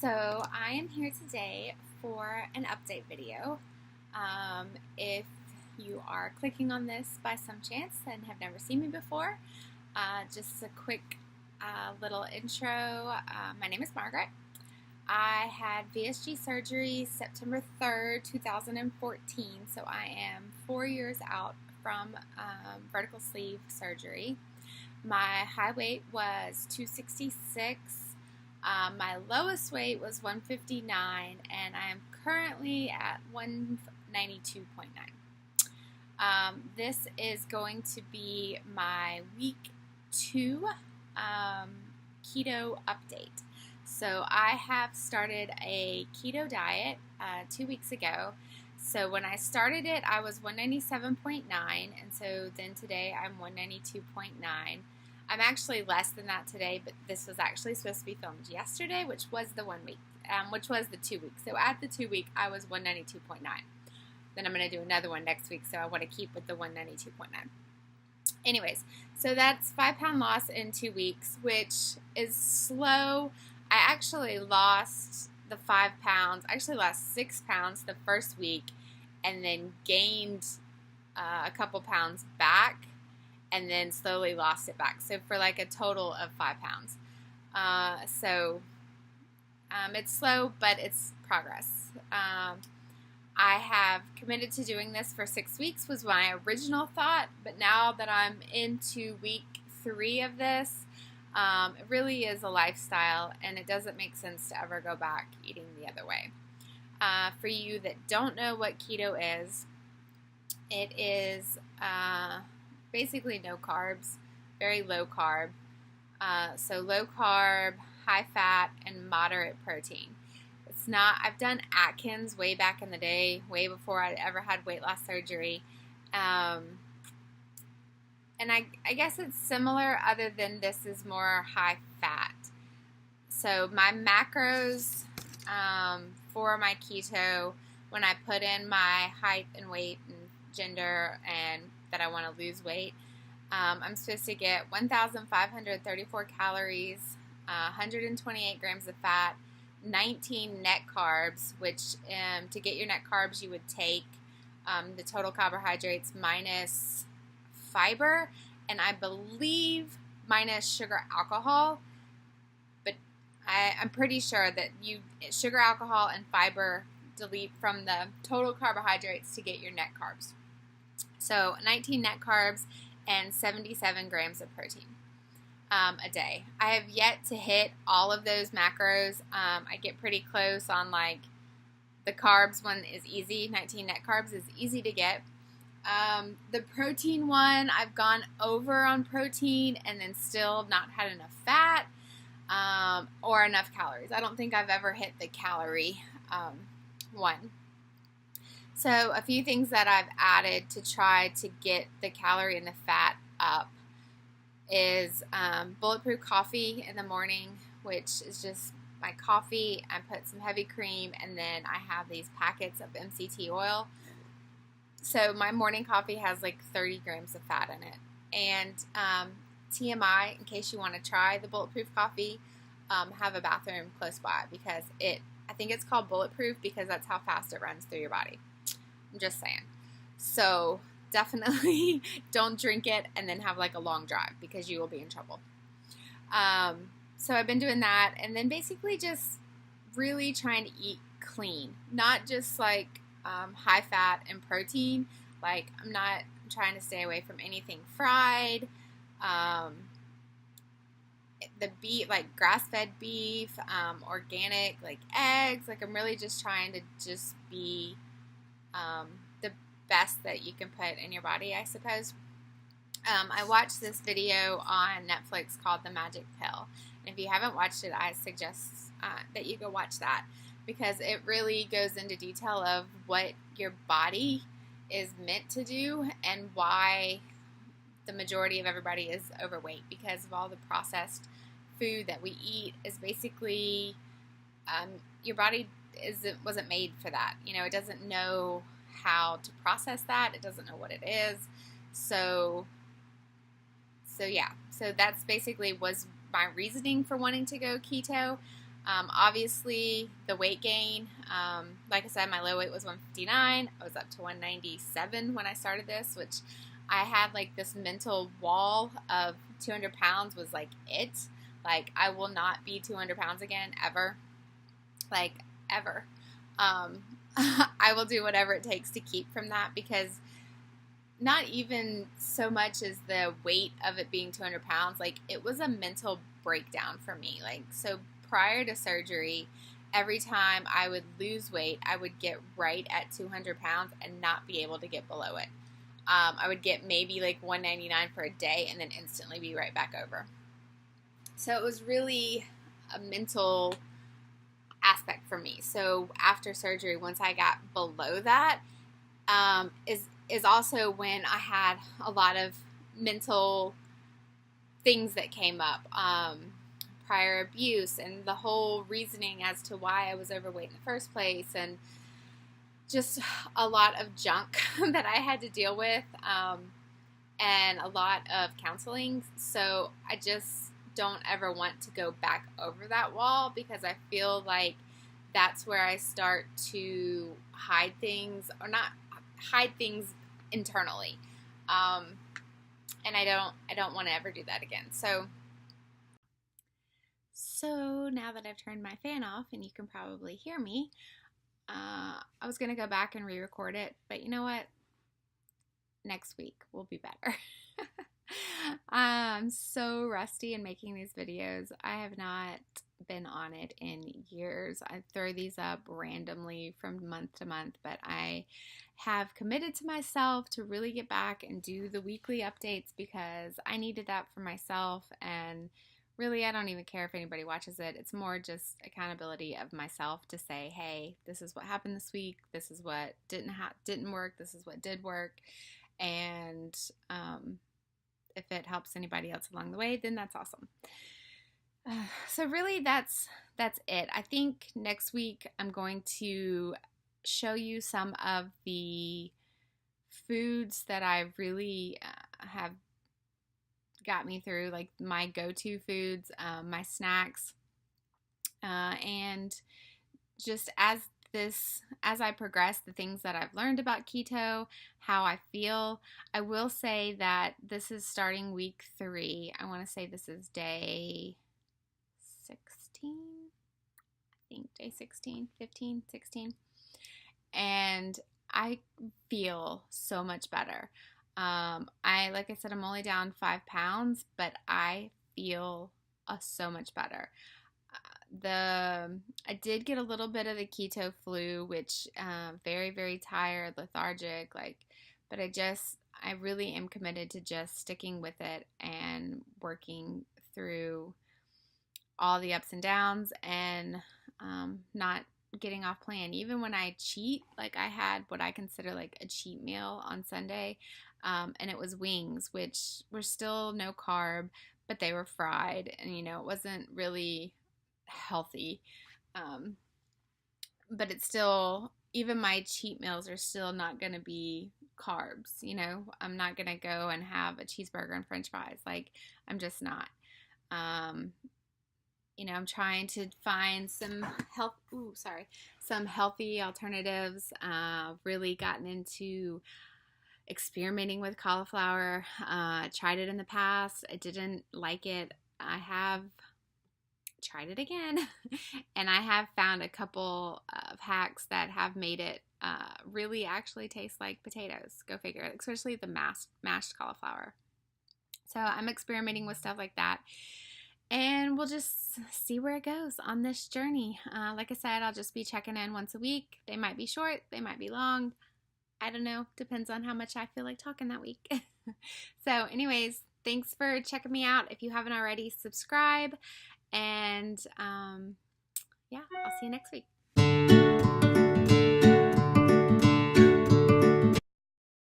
So I am here today for an update video. If you are clicking on this by some chance and have never seen me before, just a quick little intro. My name is Margaret. I had VSG surgery September 3rd, 2014, so I am 4 years out from vertical sleeve surgery. My high weight was 266. My lowest weight was 159, and I am currently at 192.9. This is going to be my week 2 keto update. So I have started a keto diet 2 weeks ago. So when I started it, I was 197.9, and so then today I'm 192.9. I'm actually less than that today, but this was actually supposed to be filmed yesterday, which was the 1 week, which was the 2 weeks. So at the 2 week, I was 192.9. Then I'm going to do another one next week, so I want to keep with the 192.9. Anyways, so that's 5-pound loss in 2 weeks, which is slow. I actually lost the 5 pounds. I actually lost 6 pounds the first week, and then gained a couple pounds back, and then slowly lost it back. So for like a total of 5 pounds. It's slow, but it's progress. I have committed to doing this for 6 weeks was my original thought, but now that I'm into week 3 of this, it really is a lifestyle, and it doesn't make sense to ever go back eating the other way. For you that don't know what keto is, it is basically no carbs, very low carb. So low carb, high fat, and moderate protein. It's not, I've done Atkins way back in the day, way before I ever had weight loss surgery. And I guess it's similar, other than this is more high fat. So my macros for my keto, when I put in my height and weight and gender and that I want to lose weight, I'm supposed to get 1,534 calories, 128 grams of fat, 19 net carbs, which to get your net carbs you would take the total carbohydrates minus fiber, and I believe minus sugar alcohol, but I'm pretty sure that sugar alcohol and fiber delete from the total carbohydrates to get your net carbs. So 19 net carbs and 77 grams of protein a day. I have yet to hit all of those macros. I get pretty close on like the carbs one is easy. 19 net carbs is easy to get. The protein one, I've gone over on protein and then still not had enough fat or enough calories. I don't think I've ever hit the calorie one. So a few things that I've added to try to get the calorie and the fat up is bulletproof coffee in the morning, which is just my coffee. I put some heavy cream, and then I have these packets of MCT oil. So my morning coffee has like 30 grams of fat in it. And TMI, in case you want to try the bulletproof coffee, have a bathroom close by, because I think it's called bulletproof because that's how fast it runs through your body. I'm just saying. So definitely don't drink it and then have like a long drive, because you will be in trouble. So I've been doing that, and then basically just really trying to eat clean, not just like high fat and protein. Like I'm trying to stay away from anything fried. The beef, like grass-fed beef, organic, like eggs. Like I'm really just trying to just be the best that you can put in your body, I suppose. I watched this video on Netflix called The Magic Pill. And if you haven't watched it, I suggest that you go watch that, because it really goes into detail of what your body is meant to do and why the majority of everybody is overweight, because of all the processed food that we eat. Is basically your body wasn't made for that. You know, it doesn't know how to process that. It doesn't know what it is. So yeah. So that's basically was my reasoning for wanting to go keto. Obviously, the weight gain, like I said, my low weight was 159. I was up to 197 when I started this, which I had like this mental wall of 200 pounds was like it. Like, I will not be 200 pounds again, ever. Like, ever. I will do whatever it takes to keep from that, because not even so much as the weight of it being 200 pounds, like, it was a mental breakdown for me. Like, so prior to surgery, every time I would lose weight, I would get right at 200 pounds and not be able to get below it. I would get maybe like 199 for a day and then instantly be right back over. So it was really a mental aspect for me. So after surgery, once I got below that, is also when I had a lot of mental things that came up. Prior abuse and the whole reasoning as to why I was overweight in the first place, and just a lot of junk that I had to deal with, and a lot of counseling. So I just don't ever want to go back over that wall, because I feel like that's where I start to hide things, or not hide things internally. And I don't want to ever do that again. So now that I've turned my fan off and you can probably hear me, I was going to go back and re-record it, but you know what? Next week will be better. I'm so rusty in making these videos. I have not been on it in years. I throw these up randomly from month to month, but I have committed to myself to really get back and do the weekly updates, because I needed that for myself. And really, I don't even care if anybody watches it. It's more just accountability of myself to say, hey, this is what happened this week. This is what didn't work. This is what did work. And if it helps anybody else along the way, then that's awesome. So really, that's it. I think next week I'm going to show you some of the foods that I really have got me through, like my go-to foods, my snacks, and just as I progress, the things that I've learned about keto, how I feel. I will say that this is starting week 3. I want to say this is day 16, I think day 16, 15, 16, and I feel so much better. Like I said, I'm only down 5 pounds, but I feel so much better. I did get a little bit of the keto flu, which very, very tired, lethargic, but I really am committed to just sticking with it and working through all the ups and downs, and not getting off plan. Even when I cheat, like I had what I consider like a cheat meal on Sunday, and it was wings, which were still no carb, but they were fried, and it wasn't really healthy. But it's still, even my cheat meals are still not going to be carbs. I'm not going to go and have a cheeseburger and french fries. Like, I'm just not. I'm trying to find some healthy alternatives. Really gotten into experimenting with cauliflower. Tried it in the past. I didn't like it. I have tried it again, and I have found a couple of hacks that have made it really actually taste like potatoes. Go figure, especially the mashed cauliflower. So I'm experimenting with stuff like that, and we'll just see where it goes on this journey. Like I said, I'll just be checking in once a week. They might be short, they might be long. I don't know. Depends on how much I feel like talking that week. So anyways, thanks for checking me out. If you haven't already, subscribe. And yeah, I'll see you next week.